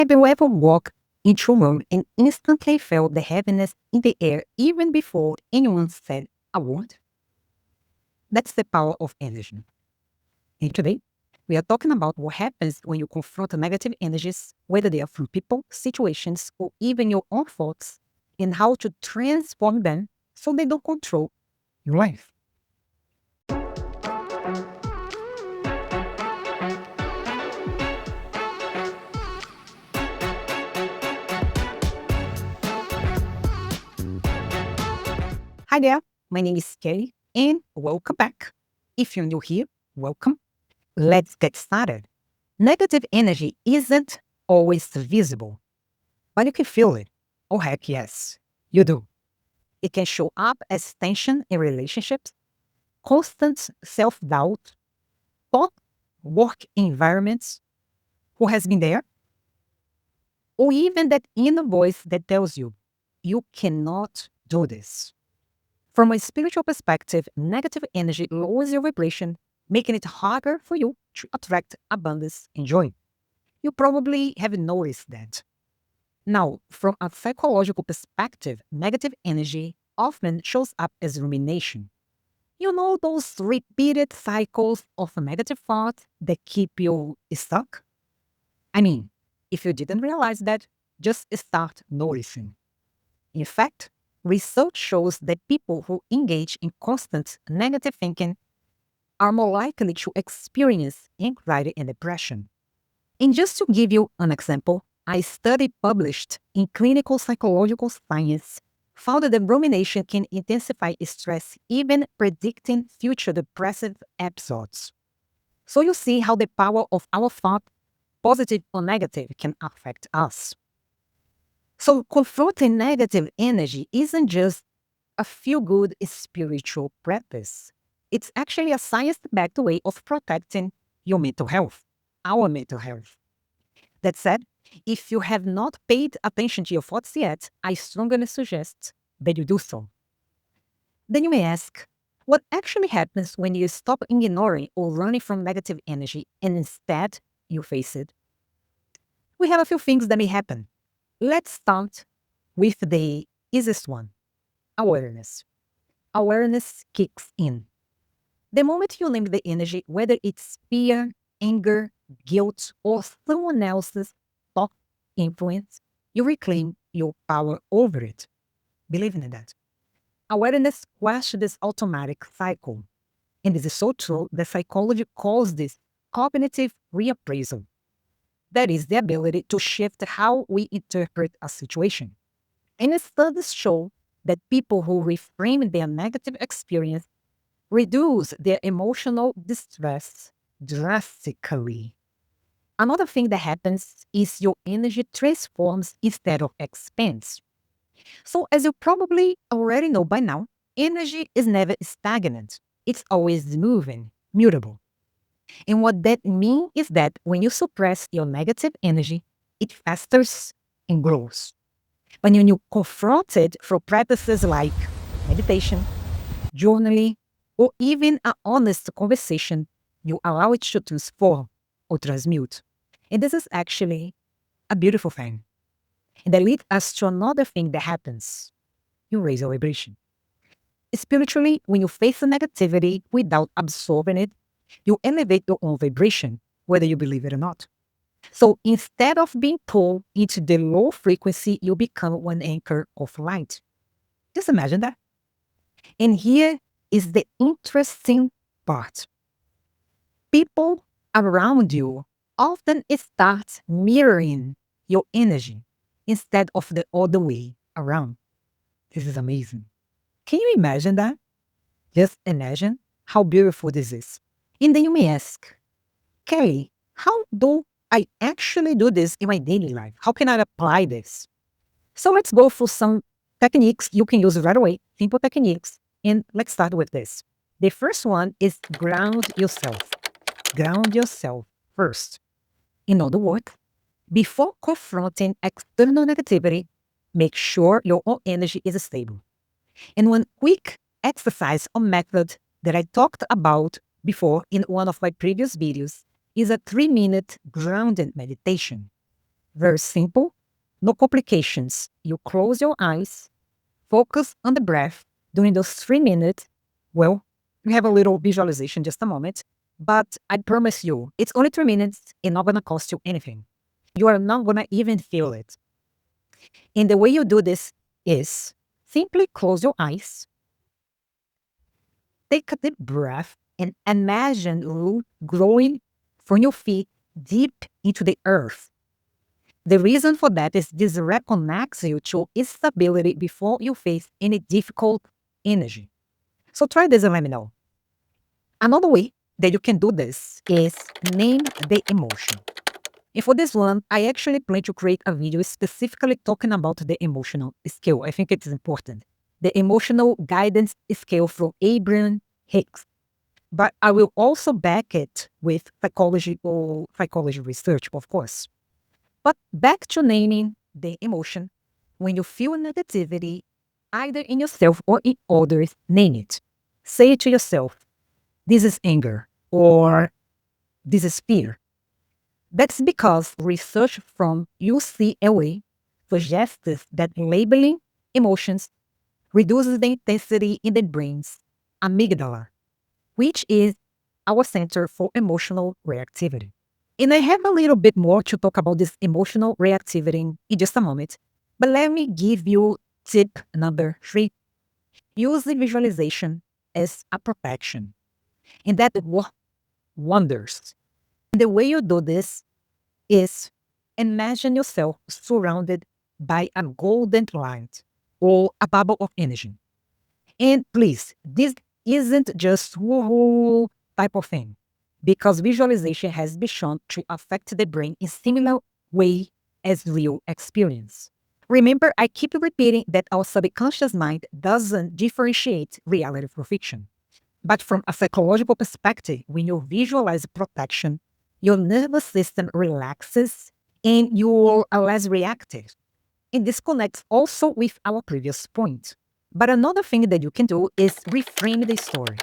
Have you ever walked into a room and instantly felt the heaviness in the air even before anyone said a word? That's the power of energy. And today, we are talking about what happens when you confront negative energies, whether they are from people, situations, or even your own thoughts, and how to transform them so they don't control your life. Hi there, my name is Kelly, and welcome back. If you're new here, welcome. Let's get started. Negative energy isn't always visible, but you can feel it. Oh, heck yes, you do. It can show up as tension in relationships, constant self doubt, thought work environments. Who has been there? Or even that inner voice that tells you, you cannot do this. From a spiritual perspective, negative energy lowers your vibration, making it harder for you to attract abundance and joy. You probably have noticed that. Now, from a psychological perspective, negative energy often shows up as rumination. You know those repeated cycles of negative thoughts that keep you stuck? I mean, if you didn't realize that, just start noticing. In fact, research shows that people who engage in constant negative thinking are more likely to experience anxiety and depression. And just to give you an example, a study published in Clinical Psychological Science found that rumination can intensify stress, even predicting future depressive episodes. So you see how the power of our thought, positive or negative, can affect us. So confronting negative energy isn't just a feel-good spiritual practice. It's actually a science-backed way of protecting your mental health, our mental health. That said, if you have not paid attention to your thoughts yet, I strongly suggest that you do so. Then you may ask, what actually happens when you stop ignoring or running from negative energy and instead you face it? We have a few things that may happen. Let's start with the easiest one, awareness. Awareness kicks in. The moment you limit the energy, whether it's fear, anger, guilt, or someone else's thought influence, you reclaim your power over it. Believe in that. Awareness questions this automatic cycle. And this is so true that psychology calls this cognitive reappraisal. That is the ability to shift how we interpret a situation. And studies show that people who reframe their negative experience reduce their emotional distress drastically. Another thing that happens is your energy transforms instead of expands. So, as you probably already know by now, energy is never stagnant. It's always moving, mutable. And what that means is that when you suppress your negative energy, it festers and grows. But when you confront it through practices like meditation, journaling, or even an honest conversation, you allow it to transform or transmute. And this is actually a beautiful thing. And that leads us to another thing that happens. You raise your vibration. Spiritually, when you face the negativity without absorbing it, you elevate your own vibration, whether you believe it or not. So instead of being pulled into the low frequency, you become one anchor of light. Just imagine that. And here is the interesting part. People around you often start mirroring your energy instead of the other way around. This is amazing. Can you imagine that? Just imagine how beautiful this is. And then you may ask, Kelly, how do I actually do this in my daily life? How can I apply this? So let's go for some techniques you can use right away, simple techniques. And let's start with this. The first one is ground yourself. Ground yourself first. In other words, before confronting external negativity, make sure your own energy is stable. And one quick exercise or method that I talked about before in one of my previous videos is a 3-minute grounded meditation. Very simple, no complications. You close your eyes, focus on the breath during those 3 minutes. Well, we have a little visualization, just a moment, but I promise you, it's only 3 minutes and not gonna cost you anything. You are not gonna even feel it. And the way you do this is simply close your eyes, take a deep breath, and imagine root growing from your feet deep into the earth. The reason for that is this reconnects you to stability before you face any difficult energy. So try this and let me know. Another way that you can do this is name the emotion. And for this one, I actually plan to create a video specifically talking about the emotional scale. I think it is important. The emotional guidance scale from Abraham Hicks. But I will also back it with psychology research, of course. But back to naming the emotion. When you feel negativity, either in yourself or in others, name it. Say it to yourself, this is anger, or this is fear. That's because research from UCLA suggests that labeling emotions reduces the intensity in the brain's amygdala, which is our center for emotional reactivity. And I have a little bit more to talk about this emotional reactivity in just a moment, but let me give you tip number 3. Use the visualization as a protection, and that wonders. And the way you do this is imagine yourself surrounded by a golden light or a bubble of energy. And please, this isn't just woohoo type of thing, because visualization has been shown to affect the brain in similar way as real experience. Remember, I keep repeating that our subconscious mind doesn't differentiate reality from fiction. But from a psychological perspective, when you visualize protection, your nervous system relaxes and you are less reactive. And this connects also with our previous point. But another thing that you can do is reframe the story.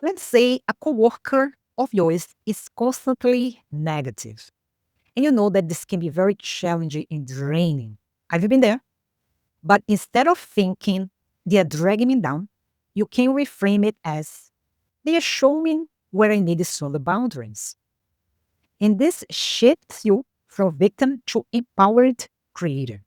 Let's say a coworker of yours is constantly negative, and you know that this can be very challenging and draining. Have you been there? But instead of thinking they are dragging me down, you can reframe it as they are showing where I need stronger boundaries. And this shifts you from victim to empowered creator.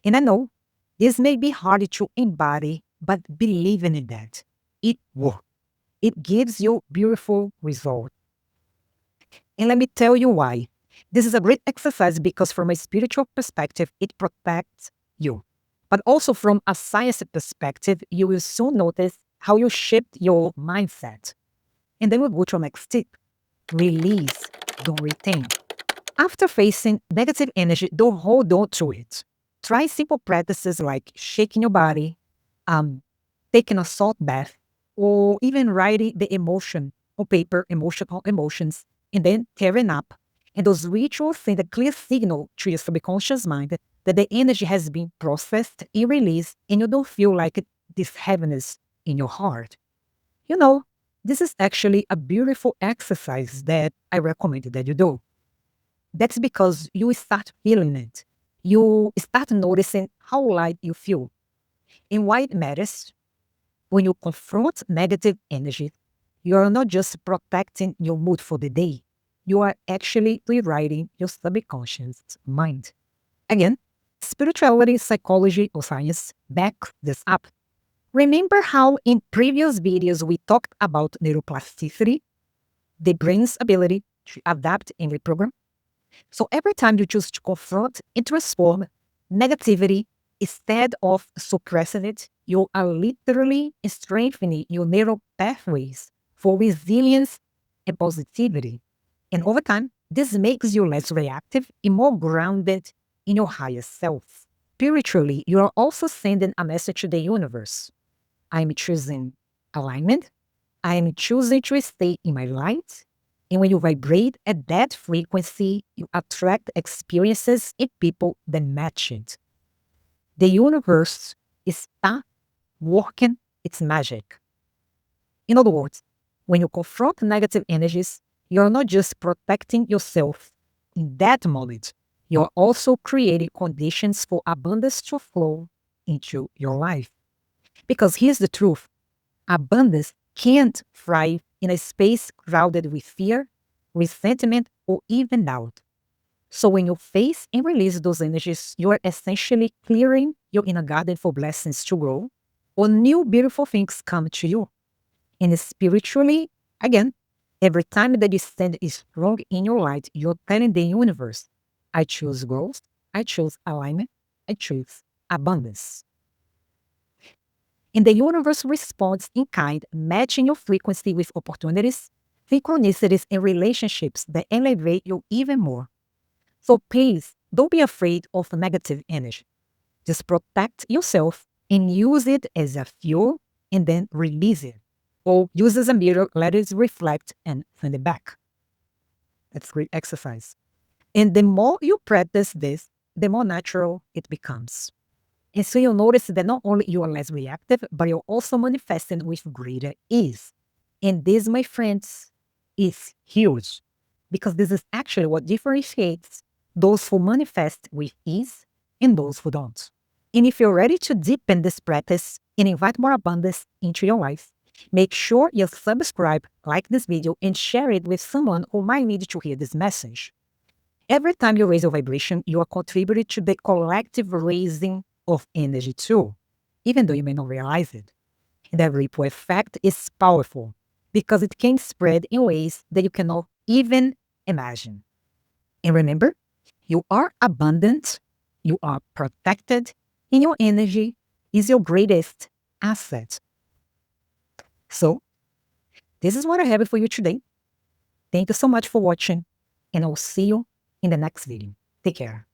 And I know this may be hard to embody, but believe in it that it works. It gives you beautiful results. And let me tell you why. This is a great exercise because from a spiritual perspective, it protects you. But also from a science perspective, you will soon notice how you shift your mindset. And then we'll go to our next tip. Release, don't retain. After facing negative energy, don't hold on to it. Try simple practices like shaking your body, taking a salt bath, or even writing the emotion on paper, emotional emotions, and then tearing up. And those rituals send a clear signal to your subconscious mind that the energy has been processed and released, and you don't feel like this heaviness in your heart. You know, this is actually a beautiful exercise that I recommend that you do. That's because you start feeling it. You start noticing how light you feel. And why it matters, when you confront negative energy, you are not just protecting your mood for the day, you are actually rewriting your subconscious mind. Again, spirituality, psychology, or science back this up. Remember how in previous videos we talked about neuroplasticity, the brain's ability to adapt and reprogram? So every time you choose to confront and transform negativity instead of suppressing it, you are literally strengthening your neural pathways for resilience and positivity. And over time, this makes you less reactive and more grounded in your higher self. Spiritually, you are also sending a message to the universe. I'm choosing alignment. I am choosing to stay in my light. And when you vibrate at that frequency, you attract experiences and people that match it. The universe está working its magic. In other words, when you confront negative energies, you're not just protecting yourself in that moment, you're also creating conditions for abundance to flow into your life. Because here's the truth: abundance can't thrive in a space crowded with fear, resentment, or even doubt. So when you face and release those energies, you are essentially clearing your inner garden for blessings to grow, or new beautiful things come to you. And spiritually, again, every time that you stand strong in your light, you're telling the universe, I choose growth, I choose alignment, I choose abundance. And the universe responds in kind, matching your frequency with opportunities, synchronicities, and relationships that elevate you even more. So please, don't be afraid of negative energy. Just protect yourself and use it as a fuel and then release it. Or use as a mirror, let it reflect and send it back. That's great exercise. And the more you practice this, the more natural it becomes. And so you'll notice that not only you are less reactive, but you're also manifesting with greater ease. And this, my friends, is huge because this is actually what differentiates those who manifest with ease and those who don't. And if you're ready to deepen this practice and invite more abundance into your life, make sure you subscribe, like this video, and share it with someone who might need to hear this message. Every time you raise your vibration, you are contributing to the collective raising of energy too, even though you may not realize it. And the ripple effect is powerful because it can spread in ways that you cannot even imagine. And remember, you are abundant, you are protected, and your energy is your greatest asset. So, this is what I have for you today. Thank you so much for watching, and I'll see you in the next video. Take care.